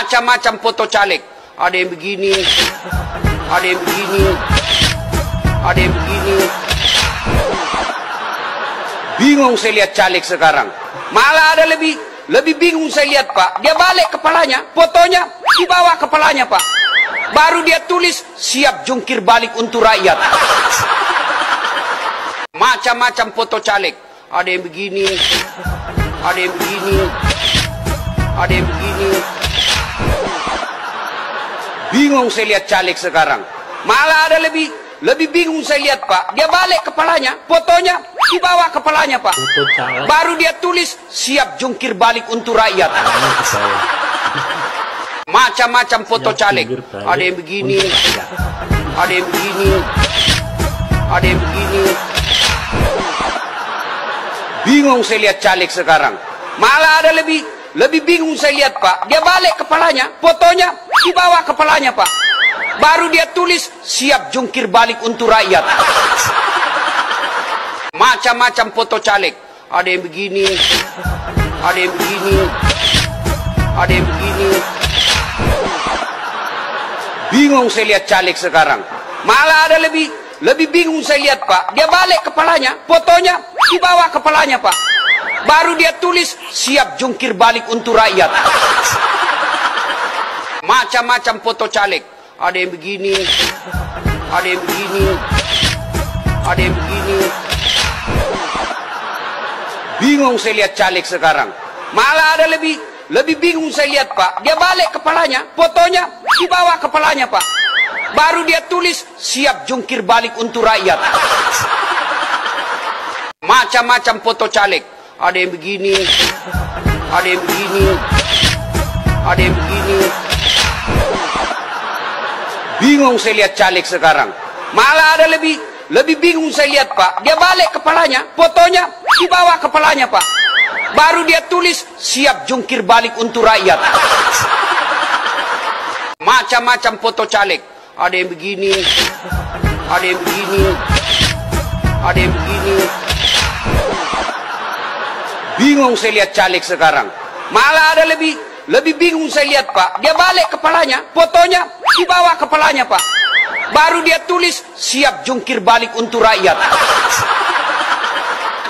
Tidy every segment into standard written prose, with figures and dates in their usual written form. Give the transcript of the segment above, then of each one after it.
Macam-macam foto caleg. Ada yang begini, ada yang begini, ada yang begini. Bingung saya lihat caleg sekarang. Malah ada lebih bingung saya lihat, Pak. Dia balik kepalanya, fotonya di bawah kepalanya, Pak. Baru dia tulis, siap jungkir balik untuk rakyat. Macam-macam foto caleg. Ada yang begini, ada yang begini, ada yang begini. Bingung saya lihat caleg sekarang. Malah ada lebih bingung saya lihat, Pak. Dia balik kepalanya, fotonya di bawah kepalanya, Pak. Baru dia tulis, siap jungkir balik untuk rakyat. Macam-macam foto caleg. Ada yang begini, ada yang begini, ada yang begini. Bingung saya lihat caleg sekarang. Malah ada lebih bingung saya lihat, Pak. Dia balik kepalanya, fotonya di bawah kepalanya, Pak. Baru dia tulis, siap jungkir balik untuk rakyat. Macam-macam foto caleg. Ada yang begini, ada yang begini, ada yang begini. Bingung saya lihat caleg sekarang. Malah ada lebih bingung saya lihat, Pak. Dia balik kepalanya, fotonya di bawah kepalanya, Pak. Baru dia tulis, siap jungkir balik untuk rakyat. Macam-macam foto caleg. Ada yang begini, ada yang begini, ada yang begini. Bingung saya lihat caleg sekarang. Malah ada lebih bingung saya lihat, Pak. Dia balik kepalanya, fotonya di bawah kepalanya, Pak. Baru dia tulis, siap jungkir balik untuk rakyat. Macam-macam foto caleg. Ada yang begini, ada yang begini, ada yang begini. Bingung saya lihat caleg sekarang. Malah ada lebih bingung saya lihat, Pak. Dia balik kepalanya, fotonya di bawah kepalanya, Pak. Baru dia tulis, siap jungkir balik untuk rakyat. Macam-macam foto caleg. Ada yang begini, ada yang begini, ada yang begini. Bingung saya lihat caleg sekarang. Malah ada lebih bingung saya lihat, Pak. Dia balik kepalanya, fotonya di bawah kepalanya, Pak. Baru dia tulis, siap jungkir balik untuk rakyat.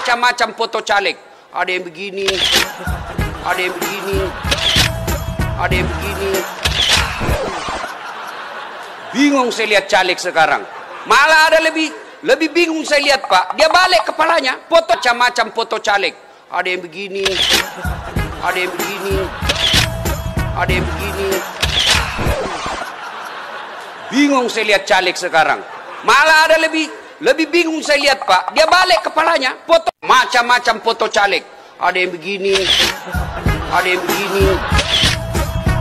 Macam-macam foto caleg. Ada yang begini, ada yang begini, ada yang begini. Bingung saya lihat caleg sekarang. Malah ada lebih bingung saya lihat, Pak. Dia balik kepalanya, foto macam-macam foto caleg. Ada yang begini, ada yang begini, ada yang begini. Bingung saya lihat caleg sekarang. Malah ada lebih bingung saya lihat, Pak. Dia balik kepalanya, foto macam-macam foto caleg. Ada yang begini, ada yang begini,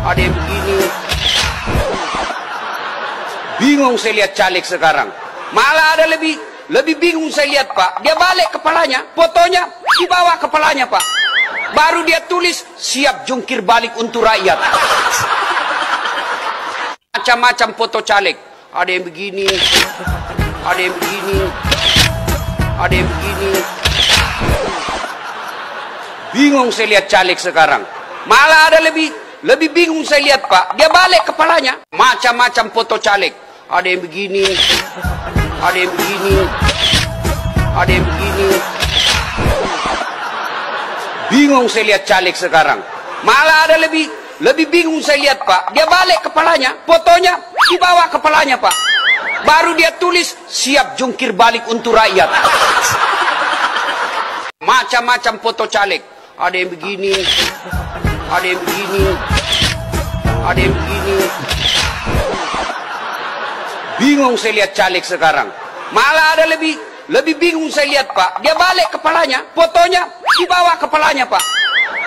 ada yang begini. Bingung saya lihat caleg sekarang. Malah ada lebih bingung saya lihat, Pak. Dia balik kepalanya, fotonya di bawah kepalanya, Pak. Baru dia tulis, siap jungkir balik untuk rakyat. Macam-macam foto caleg. Ada yang begini, ada yang begini, ada yang begini. Bingung saya lihat caleg sekarang. Malah ada lebih bingung saya lihat, Pak. Dia balik kepalanya, macam-macam foto caleg. Ada yang begini, ada yang begini, ada yang begini. Bingung saya lihat caleg sekarang. Malah ada lebih bingung saya lihat, Pak. Dia balik kepalanya, fotonya di bawah kepalanya, Pak. Baru dia tulis, siap jungkir balik untuk rakyat. Macam-macam foto caleg. Ada yang begini, ada yang begini, ada yang begini. Bingung saya lihat caleg sekarang. Malah ada lebih bingung saya lihat, Pak. Dia balik kepalanya, fotonya di bawah kepalanya, Pak.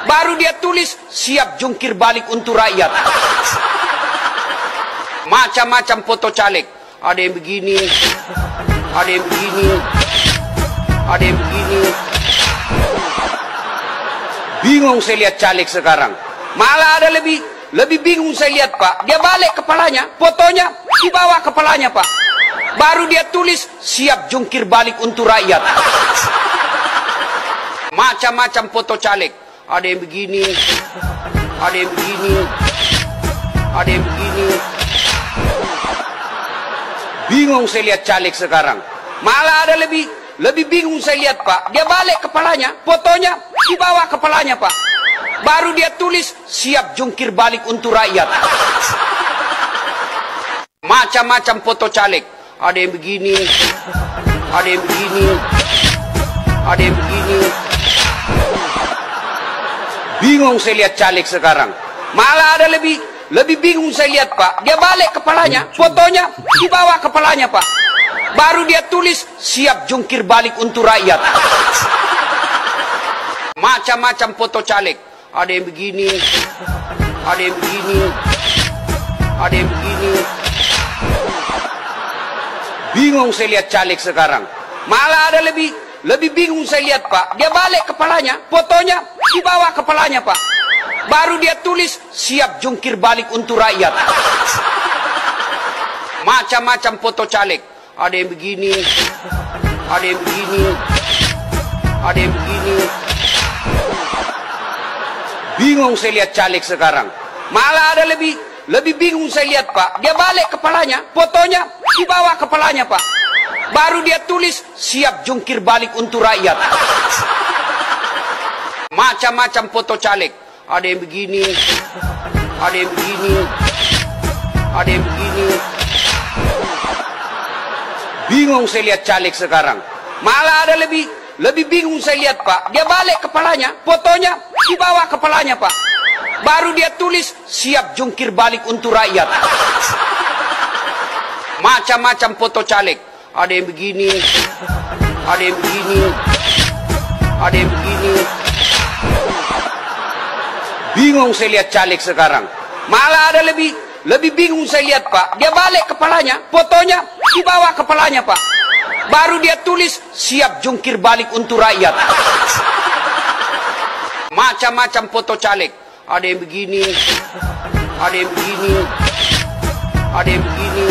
Baru dia tulis, siap jungkir balik untuk rakyat. Macam-macam foto caleg. Ada yang begini, ada yang begini, ada yang begini. Bingung saya lihat caleg sekarang. Malah ada lebih bingung saya lihat, Pak. Dia balik kepalanya, fotonya di bawah kepalanya, Pak. Baru dia tulis, siap jungkir balik untuk rakyat. Macam-macam foto caleg. Ada yang begini, ada yang begini, ada yang begini. Bingung saya lihat caleg sekarang. Malah ada lebih bingung saya lihat, Pak. Dia balik kepalanya, fotonya di bawah kepalanya, Pak. Baru dia tulis, siap jungkir balik untuk rakyat. Macam-macam foto caleg. Ada yang begini, ada yang begini, ada yang begini. Bingung saya lihat caleg sekarang. Malah ada lebih bingung saya lihat, Pak. Dia balik kepalanya, fotonya di bawah kepalanya, Pak. Baru dia tulis, siap jungkir balik untuk rakyat. Macam-macam foto caleg. Ada yang begini, ada yang begini, ada yang begini. Bingung saya lihat caleg sekarang. Malah ada lebih bingung saya lihat, Pak. Dia balik kepalanya, fotonya di bawah kepalanya, Pak. Baru dia tulis, siap jungkir balik untuk rakyat. Macam-macam foto caleg. Ada yang begini, ada yang begini, ada yang begini. Bingung saya lihat caleg sekarang. Malah ada lebih bingung saya lihat, Pak. Dia balik kepalanya, fotonya di bawah kepalanya, Pak. Baru dia tulis, siap jungkir balik untuk rakyat. Macam-macam foto caleg. Ada yang begini, ada yang begini, ada yang begini. Bingung saya lihat caleg sekarang. Malah ada lebih bingung saya lihat, Pak. Dia balik kepalanya, fotonya di bawah kepalanya, Pak. Baru dia tulis, siap jungkir balik untuk rakyat. Macam-macam foto caleg. Ada yang begini, ada yang begini, ada yang begini. Bingung saya lihat caleg sekarang. Malah ada lebih bingung saya lihat, Pak. Dia balik kepalanya, fotonya di bawah kepalanya, Pak. Baru dia tulis, siap jungkir balik untuk rakyat. Macam-macam foto caleg. Ada yang begini, ada yang begini, ada yang begini.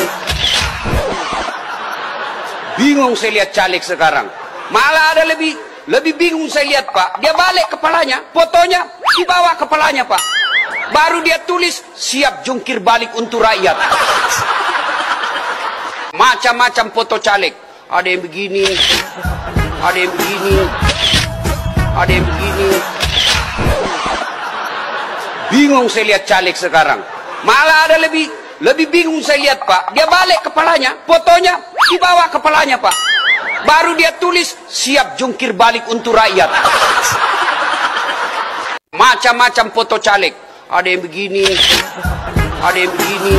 Bingung saya lihat caleg sekarang. Malah ada lebih bingung saya lihat, Pak. Dia balik kepalanya, fotonya di bawah kepalanya, Pak. Baru dia tulis, siap jungkir balik untuk rakyat. Macam-macam foto caleg. Ada yang begini, ada yang begini, ada yang begini. Bingung saya lihat caleg sekarang. Malah ada lebih bingung saya lihat, Pak. Dia balik kepalanya, fotonya di bawah kepalanya, Pak. Baru dia tulis, siap jungkir balik untuk rakyat. Macam-macam foto caleg. Ada yang begini, ada yang begini,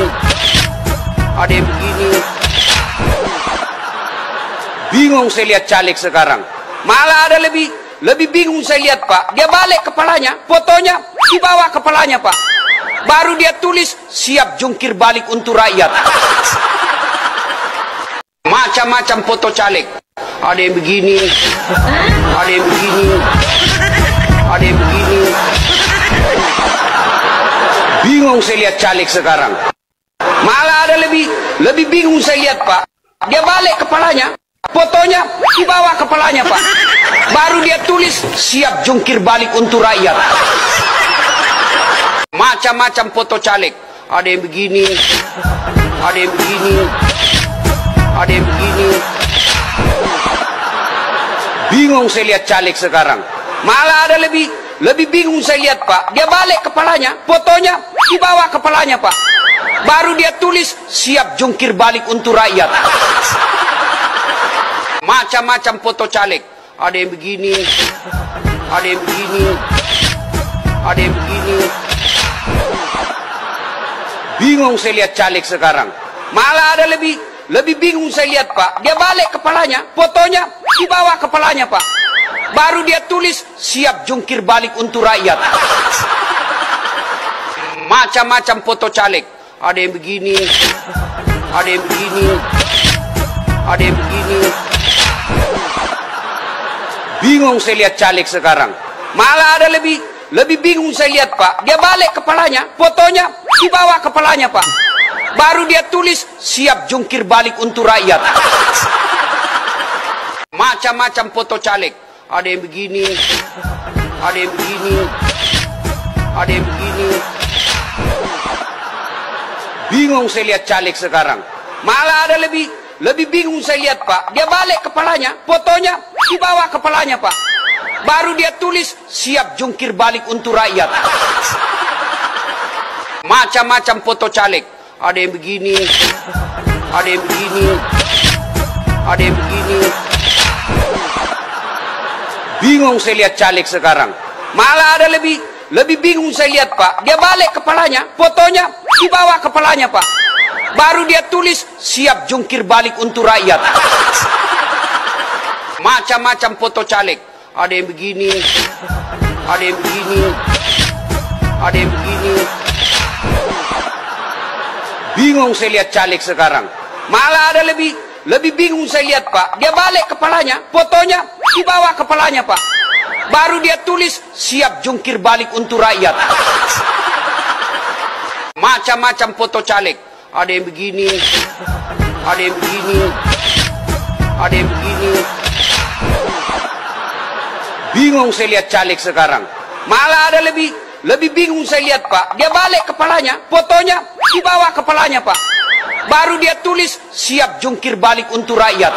ada yang begini. Bingung saya lihat caleg sekarang. Malah ada lebih bingung saya lihat, Pak. Dia balik kepalanya, fotonya di bawah kepalanya, Pak. Baru dia tulis, siap jungkir balik untuk rakyat. Macam-macam foto caleg. Ada yang begini, ada yang begini, ada yang begini. Bingung saya lihat caleg sekarang. Malah ada lebih bingung saya lihat, Pak. Dia balik kepalanya, fotonya di bawah kepalanya, Pak. Baru dia tulis, siap jungkir balik untuk rakyat. Macam-macam foto caleg. Ada yang begini, ada yang begini, ada yang begini. Bingung saya lihat caleg sekarang. Malah ada lebih bingung saya lihat, Pak. Dia balik kepalanya, fotonya di bawah kepalanya, Pak. Baru dia tulis, siap jungkir balik untuk rakyat. Macam-macam foto caleg. Ada yang begini, ada yang begini, ada yang begini. Bingung saya lihat caleg sekarang. Malah ada lebih bingung saya lihat, Pak. Dia balik kepalanya, fotonya di bawah kepalanya, Pak. Baru dia tulis, siap jungkir balik untuk rakyat. Macam-macam foto caleg. Ada yang begini, ada yang begini, ada yang begini. Bingung saya lihat caleg sekarang. Malah ada lebih bingung saya lihat, Pak. Dia balik kepalanya, fotonya di bawah kepalanya, Pak. Baru dia tulis, siap jungkir balik untuk rakyat. Macam-macam foto caleg. Ada yang begini, ada yang begini, ada yang begini. Bingung saya lihat caleg sekarang. Malah ada lebih bingung saya lihat, Pak. Dia balik kepalanya, fotonya di bawah kepalanya, Pak. Baru dia tulis, siap jungkir balik untuk rakyat. Macam-macam foto caleg. Ada yang begini, ada yang begini, ada yang begini. Bingung saya lihat caleg sekarang. Malah ada lebih bingung saya lihat, Pak. Dia balik kepalanya, fotonya di bawah kepalanya, Pak. Baru dia tulis, siap jungkir balik untuk rakyat. Macam-macam foto caleg. Ada yang begini, ada yang begini, ada yang begini. Bingung saya lihat caleg sekarang. Malah ada lebih bingung saya lihat, Pak. Dia balik kepalanya, fotonya di bawah kepalanya, Pak. Baru dia tulis, siap jungkir balik untuk rakyat. Macam-macam foto caleg. Ada yang begini, ada yang begini, ada yang begini. Bingung saya lihat caleg sekarang. Malah ada lebih bingung saya lihat, Pak. Dia balik kepalanya, fotonya di bawah kepalanya, Pak. Baru dia tulis, siap jungkir balik untuk rakyat.